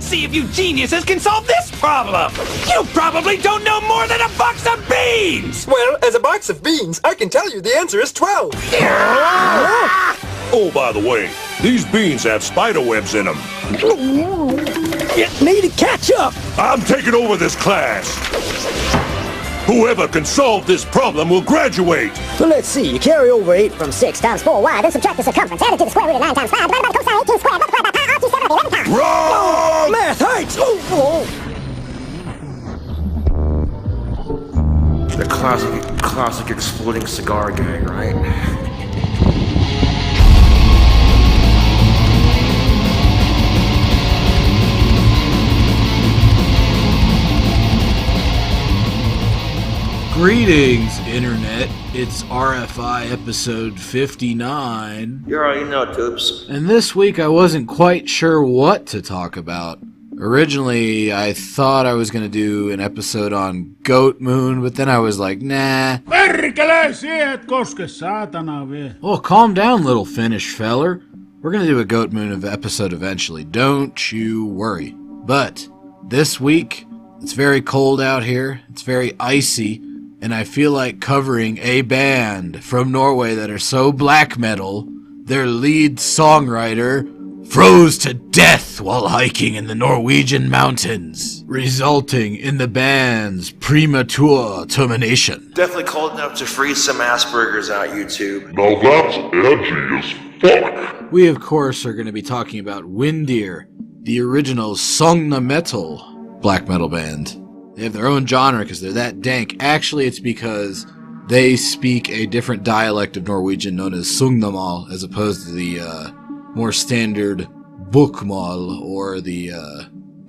Let's see if you geniuses can solve this problem. You probably don't know more than a box of beans. Well, as a box of beans, I can tell you the answer is 12. Oh, by the way, these beans have spider webs in them. Get me to catch up. I'm taking over this class. Whoever can solve this problem will graduate. So let's see, you carry over 8 From 6 times 4y, then subtract the circumference. Add it to the square root of 9 times 5, divided by the cosine 18 squared, multiplied by pi r2 7 11 times. Wrong! math hurts. The classic exploding cigar gang, right? Greetings, Internet. It's RFI episode 59. You already know, Toops. And this week I wasn't quite sure what to talk about. Originally, I thought I was going to do an episode on Goat Moon, but then I was like, nah. Oh, calm down, little Finnish feller. We're going to do a Goat Moon episode eventually. Don't you worry. But this week, it's very cold out here. It's very icy. And I feel like covering a band from Norway that are so black metal, their lead songwriter froze to death while hiking in the Norwegian mountains, resulting in the band's premature termination. Definitely cold enough to freeze some Asperger's out, YouTube. Now that's edgy as fuck. We, of course, are going to be talking about Windir, the original Sogna metal black metal band. They have their own genre because they're that dank. Actually, it's because they speak a different dialect of Norwegian known as Sognamal, as opposed to the more standard Bokmål or the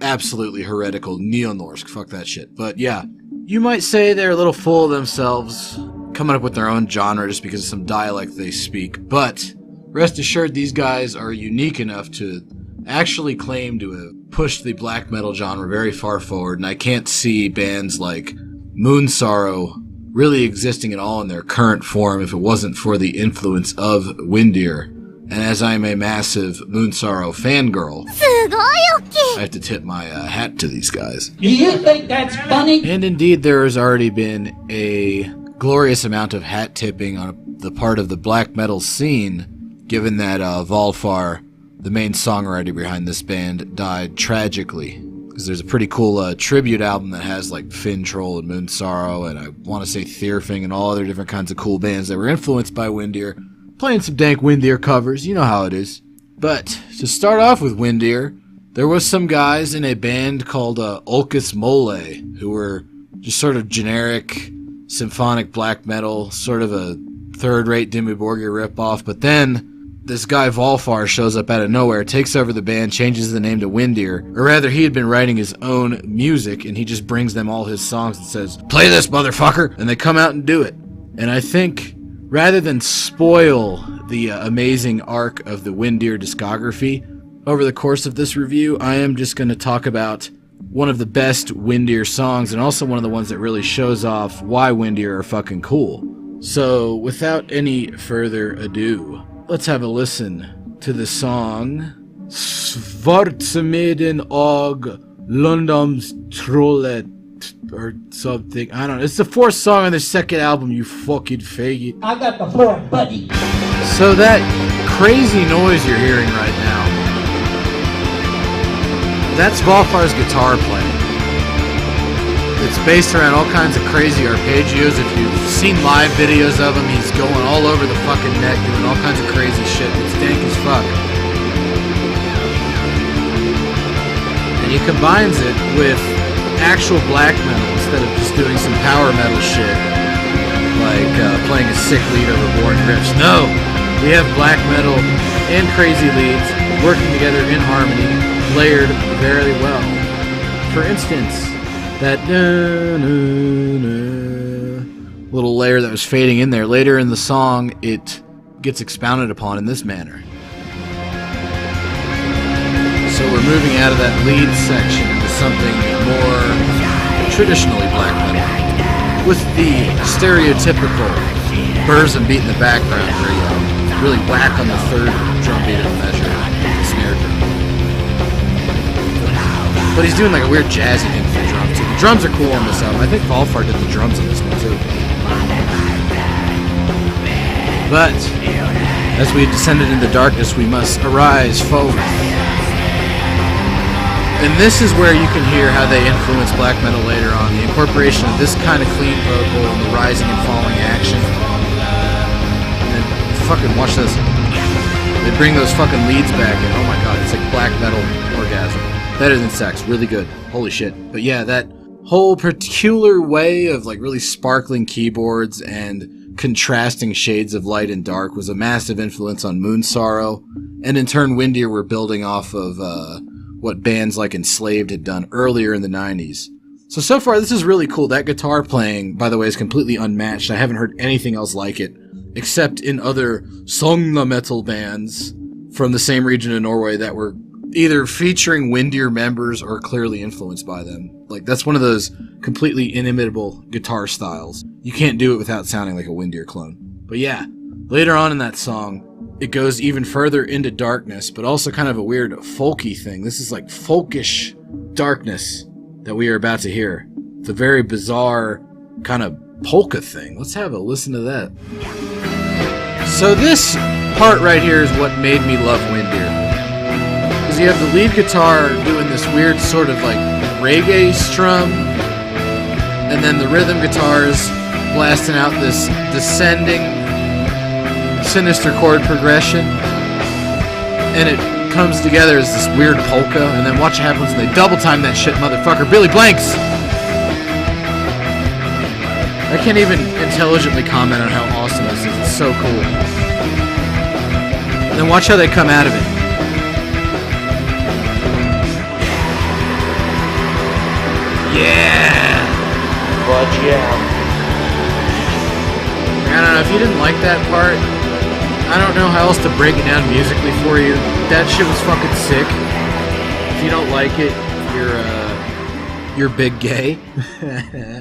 absolutely heretical Neo-Norsk. Fuck that shit. But yeah, you might say they're a little full of themselves, coming up with their own genre just because of some dialect they speak. But rest assured, these guys are unique enough to actually claim to have pushed the black metal genre very far forward, and I can't see bands like Moonsorrow really existing at all in their current form if it wasn't for the influence of Windir. And as I'm a massive Moonsorrow fangirl, I have to tip my hat to these guys. Do you think that's funny? And indeed, there has already been a glorious amount of hat tipping on the part of the black metal scene, given that Valfar, the main songwriter behind this band, died tragically. Because there's a pretty cool tribute album that has like Finn Troll and Moonsorrow, and I want to say Thyrfing and all other different kinds of cool bands that were influenced by Windir, playing some dank Windir covers, you know how it is. But to start off with Windir, there was some guys in a band called Olcus Mole, who were just sort of generic symphonic black metal, sort of a third-rate Dimmu Borgir ripoff, but then this guy Valfar shows up out of nowhere, takes over the band, changes the name to Windir, or rather he had been writing his own music, and he just brings them all his songs and says, "Play this, motherfucker!" And they come out and do it. And I think, rather than spoil the amazing arc of the Windir discography, over the course of this review, I am just going to talk about one of the best Windir songs, and also one of the ones that really shows off why Windir are fucking cool. So, without any further ado, let's have a listen to the song Svartsemeden og Lundams Trollet, or something. I don't know. It's the fourth song on their second album, you fucking faggot. I got the floor, buddy. So that crazy noise you're hearing right now, that's Valfar's guitar playing. It's based around all kinds of crazy arpeggios. If you've seen live videos of him, he's going all over the fucking neck, doing all kinds of crazy shit. It's dank as fuck. And he combines it with actual black metal instead of just doing some power metal shit, like playing a sick lead over boring riffs. No! We have black metal and crazy leads working together in harmony, layered very well. For instance, that little layer that was fading in there. Later in the song, it gets expounded upon in this manner. So we're moving out of that lead section into something more traditionally black metal, with the stereotypical Burzum beat in the background where you really whack on the third drum beat of the measure, the snare drum. But he's doing like a weird jazzy thing with the drums too. The drums are cool on this album. I think Volfar did the drums on this one too. But as we descended into darkness, we must arise forward. And this is where you can hear how they influence black metal later on. The incorporation of this kind of clean vocal and the rising and falling action. And then fucking watch this. They bring those fucking leads back and oh my god, it's like black metal orgasm. Better than sex, really good. Holy shit. But yeah, that whole particular way of like really sparkling keyboards and contrasting shades of light and dark was a massive influence on Moon Sorrow. And in turn, Windir were building off of what bands like Enslaved had done earlier in the 90s. So far, this is really cool. That guitar playing, by the way, is completely unmatched. I haven't heard anything else like it, except in other songna metal bands from the same region in Norway that were either featuring Windir members or clearly influenced by them. Like, that's one of those completely inimitable guitar styles. You can't do it without sounding like a Windir clone. But yeah, later on in that song, it goes even further into darkness, but also kind of a weird folky thing. This is like folkish darkness that we are about to hear. It's a very bizarre kind of polka thing. Let's have a listen to that. So this part right here is what made me love Windir. Because you have the lead guitar doing this weird sort of like reggae strum, and then the rhythm guitars blasting out this descending sinister chord progression, and it comes together as this weird polka, and then watch what happens when they double time that shit, motherfucker. Billy Blanks! I can't even intelligently comment on how awesome this is. It's so cool. And then watch how they come out of it. Yeah! But yeah. I don't know, if you didn't like that part, I don't know how else to break it down musically for you. That shit was fucking sick. If you don't like it, you're big gay.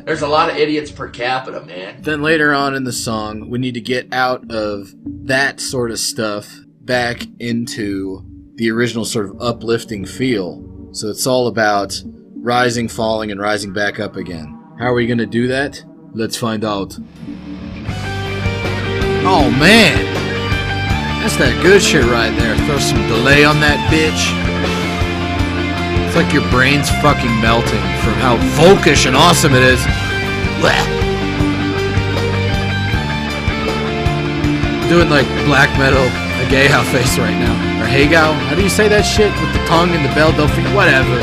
There's a lot of idiots per capita, man. Then later on in the song, we need to get out of that sort of stuff back into the original sort of uplifting feel. So it's all about rising, falling, and rising back up again. How are we going to do that? Let's find out. Oh man! That's that good shit right there. Throw some delay on that bitch. It's like your brain's fucking melting from how folkish and awesome it is. Blah. Doing like black metal, a gayhow face right now. Or heygow? How do you say that shit? With the tongue and the bell, Delphine? Whatever.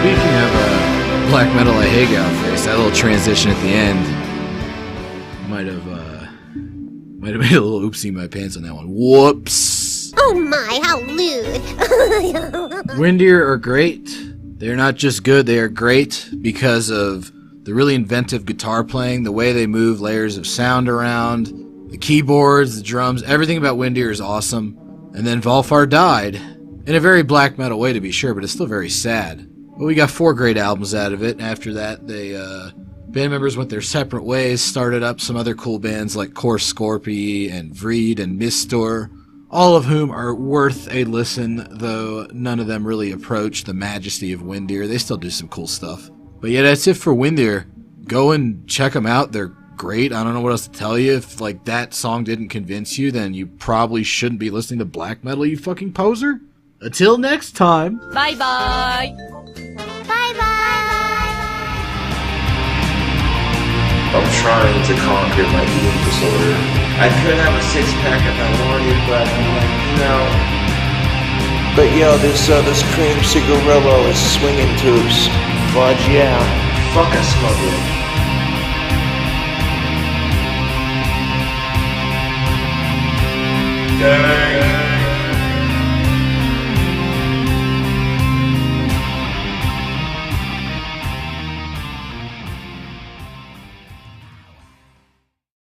Speaking of black metal, a heygow face, that little transition at the end might have made a little oopsie in my pants on that one. Whoops. Oh my, how lewd. Windir are great. They're not just good, they are great because of the really inventive guitar playing, the way they move layers of sound around, the keyboards, the drums, everything about Windir is awesome. And then Volfar died, in a very black metal way to be sure, but it's still very sad. But we got 4 great albums out of it. After that, they band members went their separate ways, started up some other cool bands like Kor Skorpi and Vreed and Mistor, all of whom are worth a listen, though none of them really approach the majesty of Windir. They still do some cool stuff. But yeah, that's it for Windir. Go and check them out. They're great. I don't know what else to tell you. If like that song didn't convince you, then you probably shouldn't be listening to black metal, you fucking poser. Until next time. Bye-bye. I'm trying to conquer my eating disorder. I could have a 6-pack if I wanted, but I'm like, no. But yo, this cream cigarillo is swinging tubes. But yeah, fuck a smuggler. Yeah.